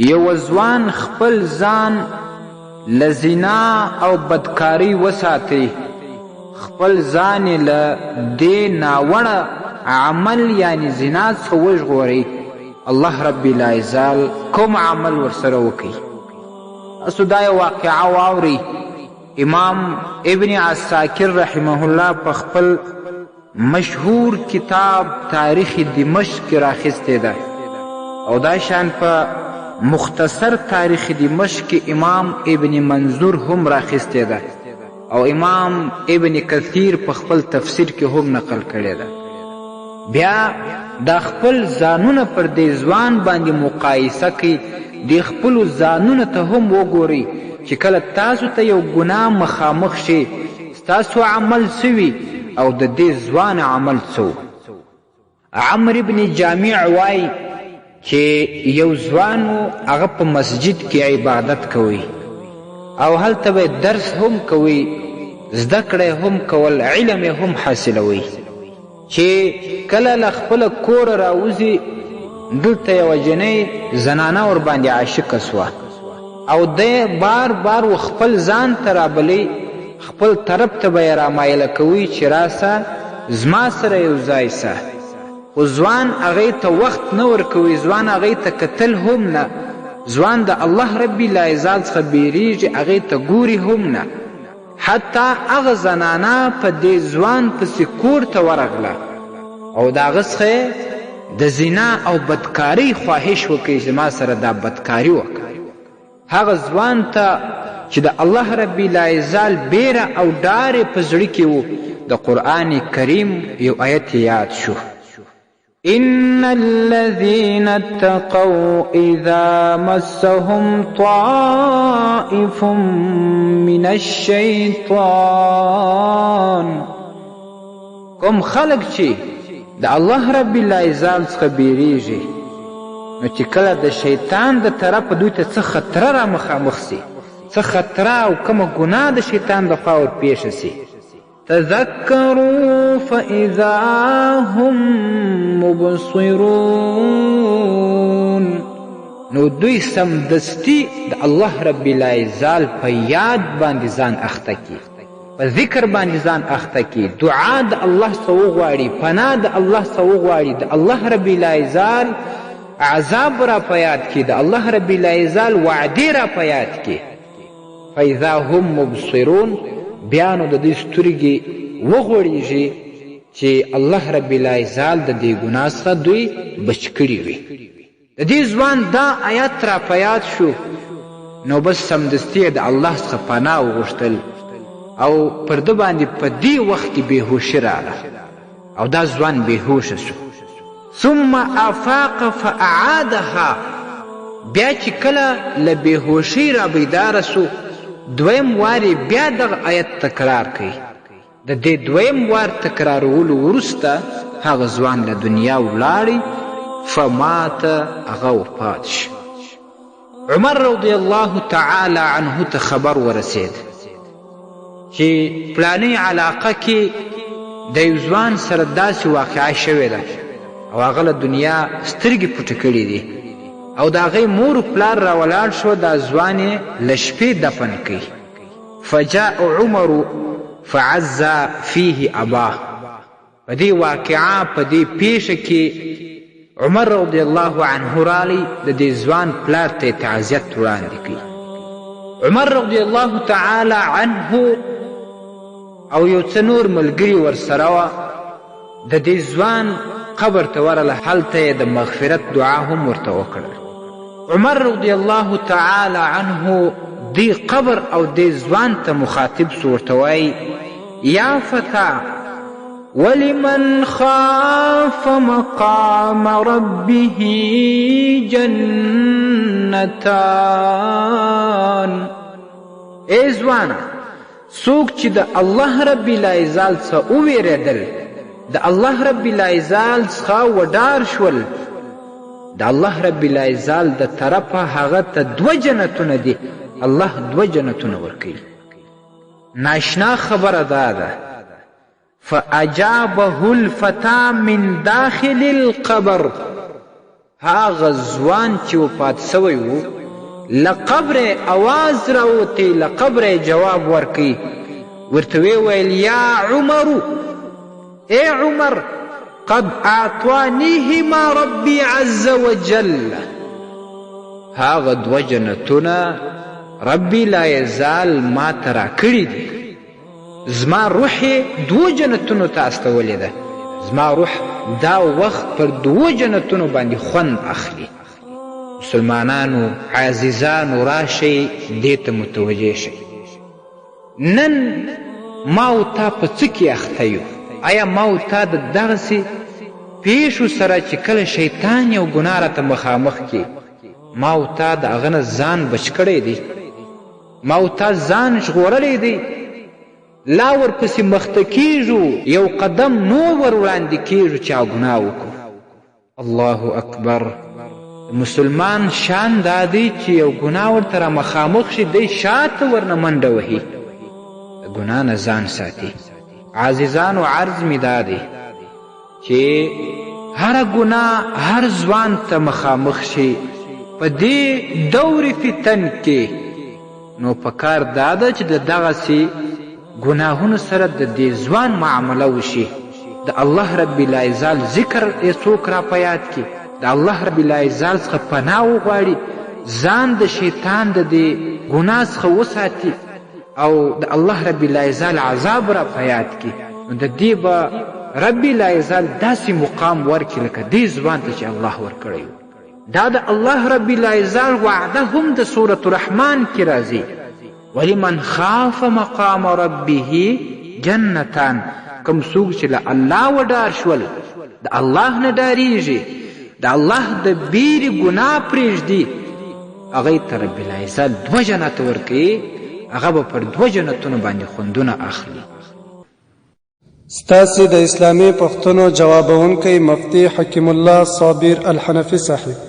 یو ځوان خپل ځان له زنا او بدکاری وساتي، خپل ځان یې له دې ناوړه عمل یعنی زنا څخه وژغوري. الله رب العزال کوم عمل ورسره وکړي؟ تاسو دا یو واقعه واورئ. امام ابن عساکر رحمه الله په خپل مشهور کتاب تاریخ دمشق کې راخیستې ده، او دا شان په مختصر تاریخ دمشق کې امام ابن منظور هم راخیستې ده، او امام ابن کثیر په خپل تفسیر کې هم نقل کړې ده. بیا دا خپل ځانونه پر دې ځوان باندې مقایسه کوي، د خپلو ځانونه ته هم وګورئ چې کله تاسو ته یو ګناه مخامخ شي، ستاسو عمل څه وي او د دې ځوان عمل څه و. عمرو بن جامع وایي چې یو ځوان و، هغه په مسجد کې عبادت کوي او هلته به درس هم کوي، زده کړه هم کول، علم هم حاصلوي. چې کله له خپله کوره راوځي، دلته یوه جنۍ زنانه ورباندې عاشقه سوه، او دی بار بار و خپل ځان ته رابلی، خپل طرف ته به یې رامایله کوي چې راسه زما سره یو ځای سه. خو ځوان هغې ته وخت نه ورکوي، ځوان هغې ته کتل هم نه، ځوان د الله رب العزال څخه بیریږي، هغې ته ګوري هم نه. حتی هغه زنانه په دې ځوان پسې کور ته ورغله او د هغه څخه د زنا او بدکارۍ خواهش وکړي چې ما سره دا بدکاري وکړه. هغه ځوان ته چې د الله رب العزال بیره او ډارې په زړه کې و، د قرآن کریم یو آیت یاد شو: إن الذين اتقوا إذا مسهم طائف من الشيطان. کوم خلق چې د الله رب العزال څخه بیریږي، نو چې کله د شیطان د طرفه دوی ته څه خطره را مخامخ سي، څه خطره او کومه ګناه د شیطان د خوا ور پیښه سي، تذکروا فإذا هم مبصرون، نو دوی سمدستی د الله رب العزال په یاد باندې ځان اخته کی، په ذکر باندې ځان اخته کی، دعا د الله څخه وغواړي، پناه د الله څخه وغواړي، د الله رب العزال عذاب را په یاد کی، د الله رب العزال وعدې را په یاد کی. فإذا هم مبصرون، بیا نو د دوی سترګې وغوړېږي چې الله رب العزال د دې ګناه څخه دوی بچ کړي وي. د دې ځوان دا آیات را په یاد شو، نو بس سمدستي یې د الله څخه پناه وغوښتل، او پر ده باندې په دې وخت کې بېهوشي راغله او دا ځوان بېهوشه سو. ثم افاق فاعادها، بیا چې کله له بېهوشۍ را بیداره سو، دویم وار بیا دغه آیت تکرار کوي. د دې دویم وار تکرارولو وروسته هغه ځوان له دنیا ولاړی، فمات، هغه وفات شو. عمر رضی الله تعالی عنه ته خبر ورسید چې پلانې علاقه کې د یو ځوان سره داسې واقعه شوې ده او هغه له دنیا سترګې پټې کړې دي، او د هغې مور و پلار را ولاړ شو، دا ځوان یې له شپې دفن کوي. فجاء عمر فعز فيه اباه، په دې واقعه په دې پیښه کې عمر رضی الله عنه رالی د دې ځوان پلار ته تعزیت وړاندې کوي. عمر رضی الله تعالی عنه او یو څه نور ملګري ورسره وه، د دې ځوان قبر ته ورله، هلته یې د مغفرت دعا هم ورته وکړه. عمر رضی الله تعالی عنه دی قبر او دی ځوان ته مخاطب سو، ورته وایي: یا فتا ولمن خاف مقام ربه جنتان. ای ځوانه، څوک چې د الله رب العزال څخه وویرېدل، د الله رب العزال څخه وډار شول، د الله رب العزال د طرفه هغه ته 2 جنتونه دي، الله 2 جنتونه ورکوي. ناشنا خبره دا ده. فاجابه الفتى من داخل القبر، هغه ځوان چې وفات سوی و له قبره اواز راوتی، له قبره جواب ورکوي، ورته ویې ویل یا عمرو، ای عمر، قد اعطانیهما ربی عز وجل، هغه دوه جنتونه ربی لا یزال ما ته راکړي دي، زما روح یې دوو جنتونو ته استولی ده، زما روح دا وخت پر دوو جنتونو باندې خوند اخلي. مسلمانانو عزیزانو راشئ دې ته متوجه شئ. نن ما او تا په څه کې اخته یو؟ آیا ما او تا د دغسې پیښو سره چې کله شیطان یو ګناه راته مخامخ کړي، ما او تا د هغه نه ځان بچ کړی دی؟ ما او تا ځان ژغورلی دی؟ لا ورپسې مخته کیږو، یو قدم نور ور وړاندې کیږو چې ګناه وکړو. الله اکبر. مسلمان شان دا دی چې یو ګناه ورته را مخامخ شي، دی شاته ورنه منډه وهي، د ګناه نه ځان ساتي. عزیزانو عرض می دا دی چې هر ګناه هر ځوان ته مخامخ شي په دې دور فتن کې، نو پکار دا ده چې د دغسې ګناهونو سره د دې ځوان معامله وشي. د الله رب العزال ذکر یې څوک را په یاد کړي، د الله رب العزال څخه پناه وغواړي، ځان د شیطان د دې ګناه څخه وساتي او د الله رب العزال عذاب را په یاد کړي، نو د دې به رب العزال داسې مقام ورکړي لکه دې ځوان ته چې الله ورکړی و. دا د الله رب العزال وعده هم د سورة الرحمن کې راځي، ولمن خاف مقام ربه جنتان. کوم څوک چې له الله وډار شول، د الله نه ډاریږي، د الله د بیرې ګناه پرېږدي، هغوی ته رب العزت دوه جنت ورکوي، هغه به پر دوه جنتونو باندې خوندونه اخلي. ستاسې د اسلامي پوښتنو جوابونکی مفتي حکیم الله صابر الحنفي صاحب.